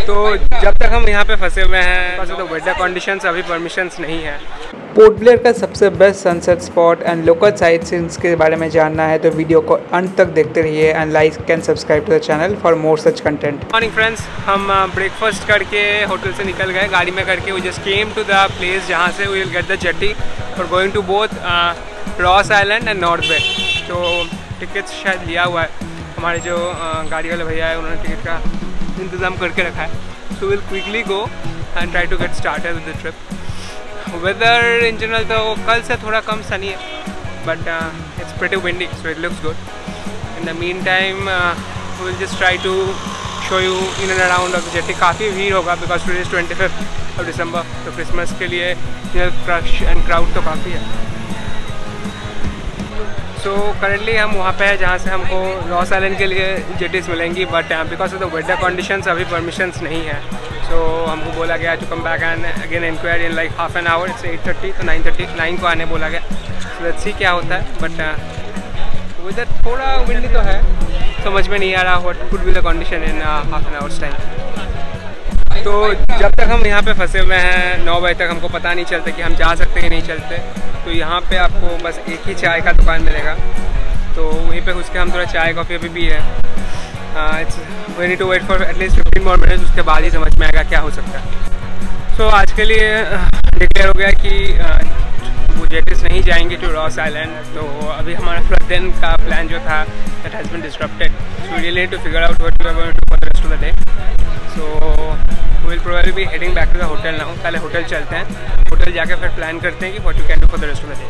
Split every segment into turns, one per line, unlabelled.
तो जब तक हम यहाँ पे फंसे हुए हैं तो वेदर कंडीशंस अभी परमिशंस नहीं है।
पोर्ट ब्लेयर का सबसे best sunset spot and local site scenes के बारे में जानना है तो वीडियो को अंत तक देखते रहिए and like and subscribe to the channel for more such content.
Morning friends, हम ब्रेकफास्ट करके होटल से निकल गए गाड़ी में करके। We just came to the place जहाँ से we will get the jetty for going to both Ross Island and North Bay. तो टिकट्स शायद लिया हुआ है, हमारे जो गाड़ी वाले भैया है उन्होंने टिकट का इंतज़ाम करके रखा है। So will quickly go and try to get started with the trip. Weather in general तो कल से थोड़ा कम सनी है, but it's pretty windy so it looks good. In the meantime will just try to show you in and around of jetty. काफ़ी भीड़ होगा because today is 25 दिसंबर, तो क्रिसमस के लिए क्रश एंड क्राउड तो काफ़ी है। सो करेंटली हम वहाँ पे हैं जहाँ से हमको रॉस आइलैंड के लिए जेटीज़ मिलेंगी, but because of the weather conditions अभी परमिशंस नहीं है। सो हमको बोला गया to come back and again inquire in like half an hour. It's 8:30 तो 9:39 को आने बोला गया। सो लेट्स सी क्या होता है, बट वेदर थोड़ा विंडी तो है, समझ में नहीं आ रहा what could be the condition in half an hours time. तो जब तक हम यहाँ पे फंसे हुए हैं 9 बजे तक हमको पता नहीं चलता कि हम जा सकते हैं नहीं चलते। तो यहाँ पे आपको बस एक ही चाय का दुकान मिलेगा, तो वहीं पे घुस के हम थोड़ा चाय कॉफ़ी अभी भी है। It's we need to wait for at least 15 more minutes, उसके बाद ही समझ में आएगा क्या हो सकता है। सो आज के लिए डिक्लेयर हो गया कि वो जेटीज़ नहीं जाएंगे टू रॉस आइलैंड। तो अभी हमारा पूरा दिन का प्लान जो था that has been disrupted. So we really need to figure out what we are going to for the rest of the day. So will probably be heading back to the hotel now. पहले hotel चलते हैं, hotel जाके फिर plan करते हैं कि what you can do for the rest of the day.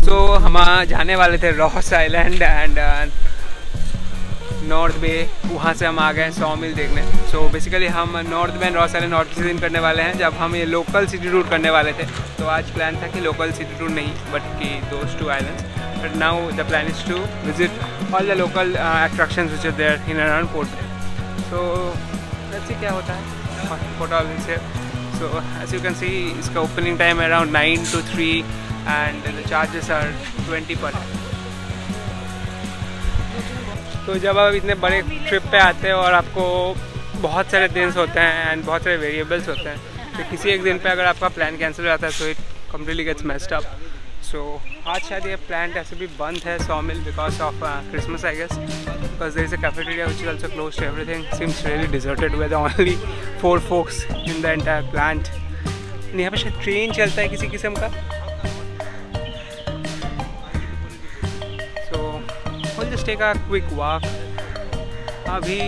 So हम जाने वाले थे Ross Island and North Bay, वहाँ से हम आ गए सॉ मिल देखने। सो बेसिकली हम North Bay and Ross Island North सीजन करने वाले हैं, जब हम ये लोकल सिटी टूर करने वाले थे। तो आज प्लान था कि लोकल सिटी टूर नहीं बट कि those 2 islands. But now the plan is to visit all the local attractions which are there in around Port Blair. So let's see क्या होता है। फोटो से so as you can see इसका opening time है around 9 to 3 and the charges are 20 per head. तो जब आप इतने बड़े ट्रिप पे आते हैं और आपको बहुत सारे दिन होते हैं एंड बहुत सारे वेरिएबल्स होते हैं, तो किसी एक दिन पे अगर आपका प्लान कैंसिल हो जाता है so it completely gets messed up. So आज शायद ये प्लांट ऐसे भी बंद है saw mill because of Christmas I guess, because there is a cafeteria which is also close to everything. Seems really deserted with only 4 folks in the entire plant. यहाँ पे शायद ट्रेन चलता है किसी किस्म का। We'll just take a quick walk। अभी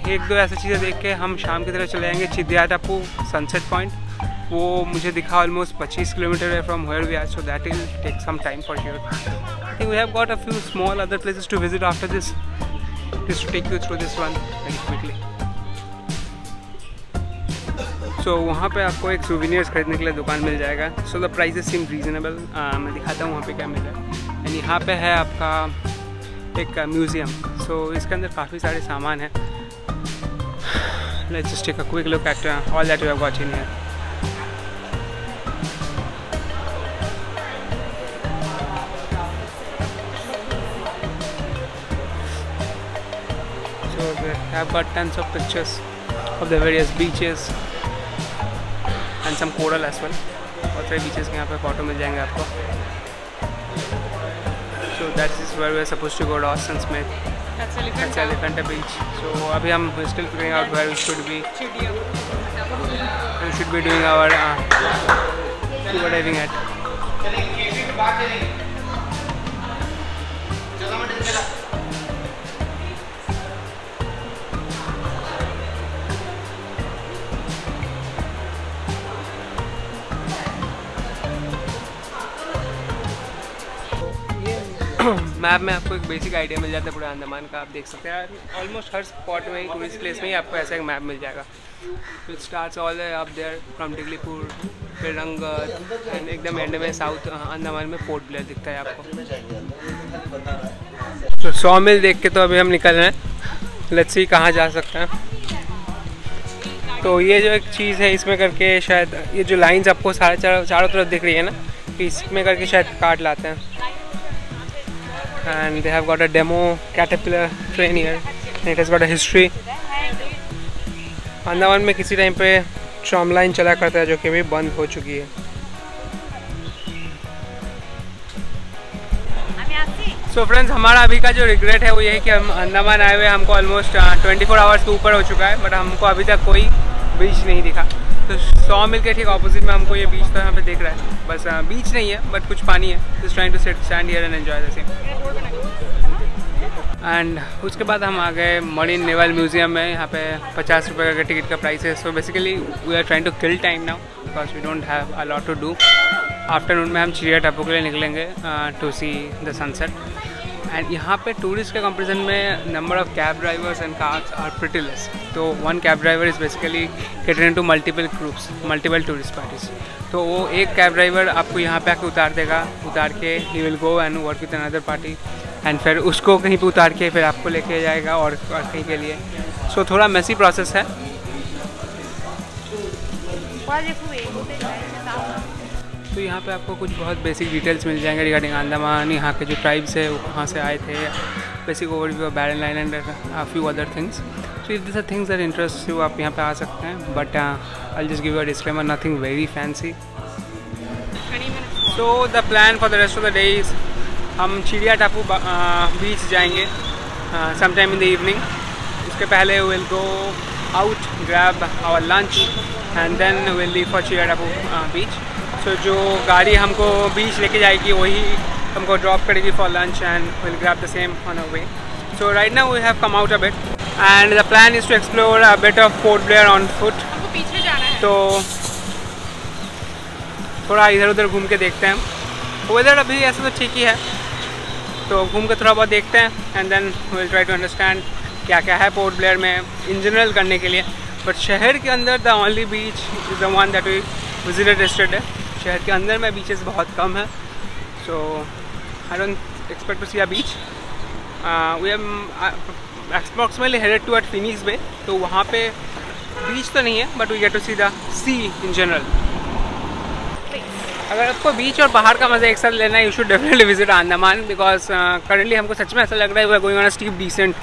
1-2 ऐसी चीज़ें देख के हम शाम की तरफ चले जाएंगे चिदिया टापू सनसेट पॉइंट। वो मुझे दिखा ऑलमोस्ट 25 किलोमीटर है from where we are, so that will take some time for sure. I think we have got a few small other places to visit after this, just to take you through this one very quickly. So वहाँ पे आपको एक souvenirs खरीदने के लिए दुकान मिल जाएगा। So the prices seem reasonable. मैं दिखाता हूँ वहाँ पे क्या मिल रहा है। एंड यहाँ पे है आपका एक म्यूज़ियम। सो इसके अंदर काफ़ी सारे सामान हैं। Let's just take a quick look at all that we have got in here. So we have got tons of pictures of the various beaches and some coral as well। बहुत सारे beaches के यहाँ पे photo मिल जाएंगे आपको। So that is where we are supposed to go, Ross and Smith. That's Elephanta Beach. So अभी हम still figuring out where we should be. We should be doing our scuba diving at. Map में आपको एक basic idea मिल जाता है पूरे अंडमान का। आप देख सकते हैं ऑलमोस्ट हर स्पॉट में ही, टूरिस्ट प्लेस में ही आपको ऐसा एक मैप मिल जाएगा। It starts all up there from Diglipur, फिर रंगत एंड एकदम एंड में साउथ अंडमान में पोर्ट ब्लेयर दिखता है आपको। तो 100 मील देख के तो अभी हम निकल रहे हैं। लेट्स सी कहाँ जा सकते हैं। तो ये जो एक चीज़ है इसमें करके शायद ये जो लाइंस आपको चारों तरफ दिख रही है ना, इसमें करके शायद काट लाते हैं। and they have got a demo Caterpillar train here and it has got a history. Andaman में किसी टाइम पे ट्राम लाइन चला करता है जो कि अभी बंद हो चुकी है. सो फ्रेंड्स, हमारा अभी का जो रिग्रेट है वो ये है कि हम अंडमान आए हुए हमको ऑलमोस्ट 24 आवर्स के ऊपर हो चुका है, बट हमको अभी तक कोई बीच नहीं दिखा. तो 100 मील के ठीक ऑपोजिट में हमको ये बीच तो यहाँ पे दिख रहा है, बस बीच नहीं है बट कुछ पानी है. Just trying to stand here and enjoy the scene. And उसके बाद हम आ गए मरीन नेवल म्यूजियम में. यहाँ पे 50 रुपये का टिकट का प्राइस है. So basically we are trying to kill time now because we don't have a lot to do. Afternoon में हम चिड़िया टापू के लिए निकलेंगे to see the sunset. And यहाँ पे टूरिस्ट के कंपेरिजन में number of cab drivers and cars are pretty less. तो one cab driver is basically catering to multiple groups, multiple tourist parties. तो वो एक कैब ड्राइवर आपको यहाँ पे आके उतार देगा, उतार के he will go and work with another party and फिर उसको कहीं पे उतार के फिर आपको लेके जाएगा और कहीं के लिए. सो थोड़ा मेसी प्रोसेस है. तो यहाँ पे आपको कुछ बहुत बेसिक डिटेल्स मिल जाएंगे रिगार्डिंग अंडमान, यहाँ के जो ट्राइब्स है वो कहाँ से आए थे, basic overview of Barren line and a few other things. So if this are things that interest you, आप यहाँ पे आ सकते हैं. But I just give you a disclaimer, nothing very fancy. So the plan for the rest of the day is हम चिड़िया टापू बीच जाएंगे sometime in the evening. उसके पहले will go out, grab our lunch and then will leave for Chidiya Tapu बीच. सो जो गाड़ी हमको बीच लेके जाएगी वही हमको ड्रॉप करेगी for lunch and will grab the same on our way. So right now we have come out a bit and the plan is to explore a bit of Port Blair on foot.
हमको पीछे जाना है
तो थोड़ा इधर उधर घूम के देखते हैं. वेदर अभी ऐसा तो ठीक ही है, तो घूम के थोड़ा बहुत देखते हैं and then will try to understand क्या क्या है पोर्ट ब्लेयर में इन जनरल करने के लिए. बट शहर के अंदर the only beach is the one that we visited yesterday. शहर के अंदर में बीचेस बहुत कम है. So I don't expect to see a beach. We have approximately headed to at Phoenix Bay. तो वहाँ पे बीच तो नहीं है but we get to see the sea in general. अगर आपको बीच और पहाड़ का मज़ा एक साथ लेना है, you should definitely visit Andaman because currently हमको सच में ऐसा लग रहा है we are going on a steep descent.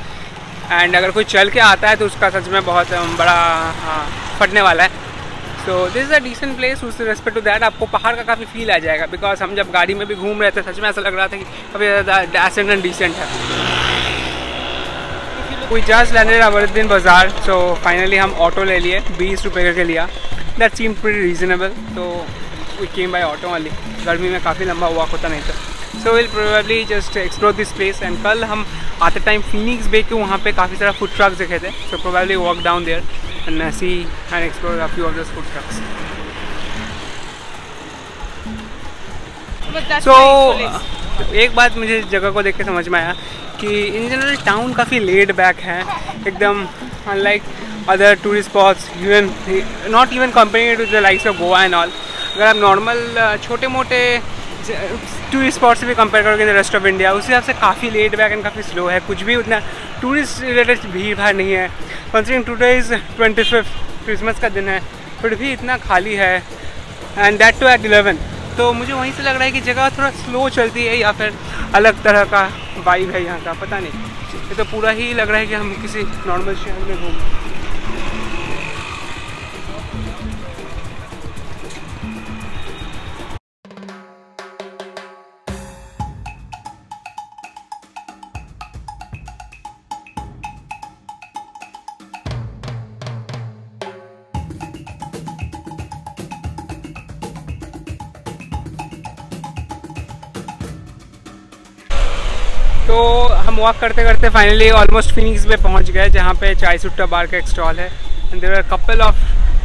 And अगर कोई चल के आता है तो उसका सच में बहुत बड़ा फटने वाला है. So this is a decent place. उस रेस्पेक्ट टू दैट आपको पहाड़ का काफ़ी फील आ जाएगा बिकॉज हम जब गाड़ी में भी घूम रहे थे सच में ऐसा लग रहा था कि काफ़ी ज़्यादा डेसेंट एंड डिसेंट है. वी जस्ट लैंडेड अबरद्दीन बाज़ार. सो फाइनली हम ऑटो ले लिए, 20 रुपये का लिया. That seem pretty reasonable. तो we came by auto only. गर्मी में काफ़ी लंबा वॉक होता नहीं था. So will probably just explore this place. And कल हम आते टाइम फिनिक्स बे के वहाँ पे काफ़ी सारा फूड ट्रक्स देखे थे. So probably walk down there and see and explore a few of those food trucks. So एक बात मुझे इस जगह को देख के समझ में आया कि इन जनरल टाउन काफ़ी लेड बैक है एकदम, unlike other tourist spots, even not even comparing to the likes of Goa and all. अगर आप नॉर्मल छोटे मोटे टूरिस्ट स्पॉट से भी कंपेयर करोगे द रेस्ट ऑफ इंडिया, उस हिसाब से काफ़ी लेड बैक एंड काफ़ी स्लो है. कुछ भी उतना टूरिस्ट रिलेटेड भीड़ भाड़ नहीं है. Considering today is 25th, Christmas का दिन है, फिर भी इतना खाली है एंड दैट टू एट 11. तो मुझे वहीं से लग रहा है कि जगह थोड़ा स्लो चलती है या फिर अलग तरह का वाइब है यहाँ का, पता नहीं. ये तो पूरा ही लग रहा है कि हम किसी नॉर्मल शहर में घूम. तो हम वॉक करते करते फाइनली ऑलमोस्ट फिनिक्स पे पहुंच गए जहाँ पे चाय सुट्टा बार का एक स्टॉल है. And there are couple of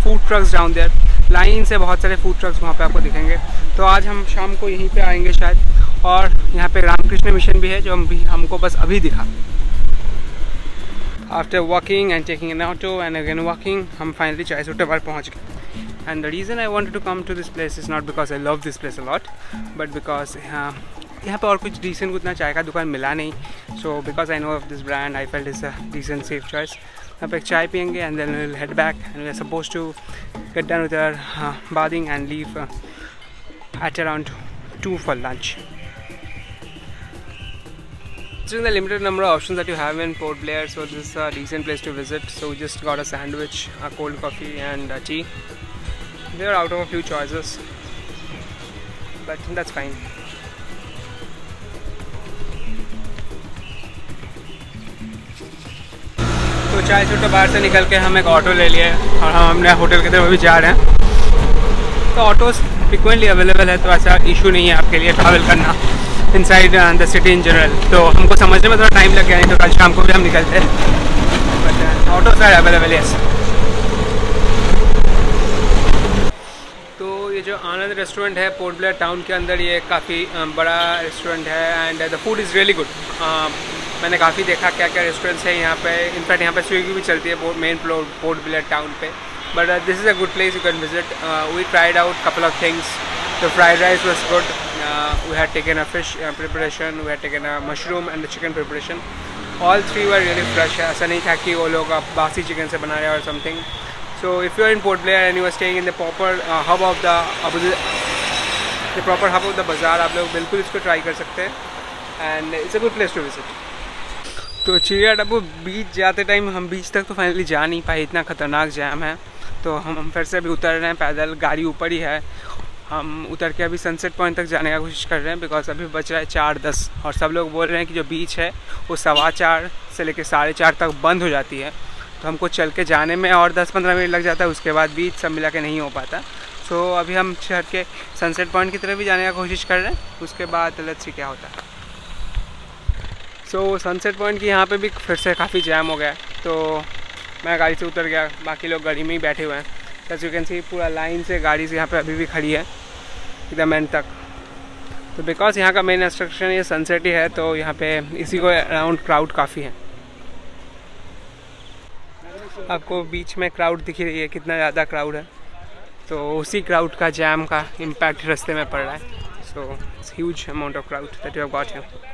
food trucks down there. Line से बहुत सारे फूड ट्रक्स वहाँ पे आपको दिखेंगे. तो आज हम शाम को यहीं पे आएंगे शायद. और यहाँ पे रामकृष्ण मिशन भी है जो हमको बस अभी दिखा. After walking and taking an auto and again walking हम फाइनली चाय सुट्टा बार पहुँच गए. And the reason I wanted to come to this place is not because I love this place a lot, but because यहाँ पे और कुछ decent उतना चाय का दुकान मिला नहीं. So because I know of this brand I felt is a decent safe choice. यहाँ पे एक चाय पियेंगे and then will head back and we are suppose to get done with our bathing and leave at around 2 for lunch. Considering the limited number of options that you have in Port Blair, so this is a decent place to visit. So we just got a sandwich, a cold coffee and a tea. We are out of a few choices, but that's fine. तो चाय छुट्टा बाहर से निकल के हम एक auto ले लिए और हम अपने होटल की तरफ अभी जा रहे हैं। तो ऑटोज फ्रिक्वेंटली अवेलेबल है, तो ऐसा इशू नहीं है आपके लिए ट्रैवल करना inside the city in general. तो हमको समझने में थोड़ा टाइम लग गया, नहीं तो कल शाम को भी हम निकलते हैं, but autos are available yes. तो ये जो आनंद रेस्टोरेंट है पोर्ट ब्लेयर टाउन के अंदर, ये काफ़ी बड़ा रेस्टोरेंट है and the food is really good. मैंने काफ़ी देखा क्या क्या रेस्टोरेंट्स हैं यहाँ पे, इनफैक्ट यहाँ पे स्विगी भी चलती है मेन पोर्ट ब्लेयर टाउन पे, but this is a good place you can visit. We tried out couple of things. The fried rice was good. We had taken a fish preparation, we had taken a mushroom and the chicken preparation. All three were really fresh. ऐसा नहीं था कि वो लोग बासी chicken से बना रहे हैं or something. So if you are in Port Blair and you are staying in the proper hub of the proper hub of the bazaar, आप लोग बिल्कुल इसको ट्राई कर सकते हैं and it's a good place to visit. तो चिड़िया डब्बू बीच जाते टाइम हम बीच तक तो फाइनली जा नहीं पाए, इतना ख़तरनाक जैम है। तो हम फिर से अभी उतर रहे हैं पैदल, गाड़ी ऊपर ही है। हम उतर के अभी सनसेट पॉइंट तक जाने का कोशिश कर रहे हैं बिकॉज अभी बच रहा है 4:10 और सब लोग बोल रहे हैं कि जो बीच है वो 4:15 से लेकर 4:30 तक बंद हो जाती है। तो हमको चल के जाने में और 10-15 मिनट लग जाता है, उसके बाद बीच सब मिला के नहीं हो पाता। सो अभी हम चढ़ के सनसेट पॉइंट की तरफ भी जाने का कोशिश कर रहे हैं, उसके बाद लेट्स सी क्या होता है। सो सनसेट पॉइंट की यहाँ पे भी फिर से काफ़ी जैम हो गया, तो मैं गाड़ी से उतर गया, बाकी लोग गाड़ी में ही बैठे हुए हैं। एज यू कैन सी पूरा लाइन से गाड़ी से यहाँ पे अभी भी खड़ी है एकदम एंड तक। तो बिकॉज यहाँ का मेन अट्रैक्शन ये सनसेट ही है, तो यहाँ पे इसी को अराउंड क्राउड काफ़ी है। आपको बीच में क्राउड दिख रही है, कितना ज़्यादा क्राउड है, तो उसी क्राउड का जैम का इम्पैक्ट रास्ते में पड़ रहा है। So it's huge amount of crowd that you have got here.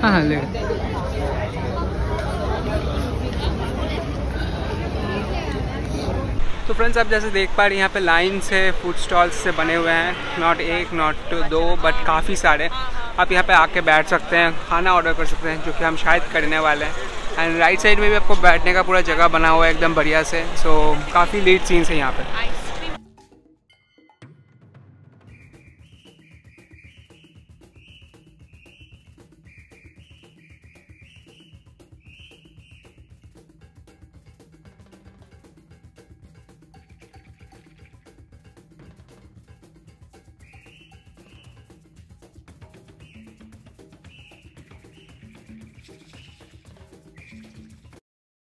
हाँ ले। तो फ्रेंड्स आप जैसे देख पा रहे हैं यहाँ पे लाइन से फूड स्टॉल्स से बने हुए हैं, नॉट एक नॉट दो बट काफ़ी सारे। आप यहाँ पे आके बैठ सकते हैं, खाना ऑर्डर कर सकते हैं, जो कि हम शायद करने वाले हैं। एंड राइट साइड में भी आपको बैठने का पूरा जगह बना हुआ है एकदम बढ़िया से। सो काफ़ी लीड सीन्स है यहाँ पे।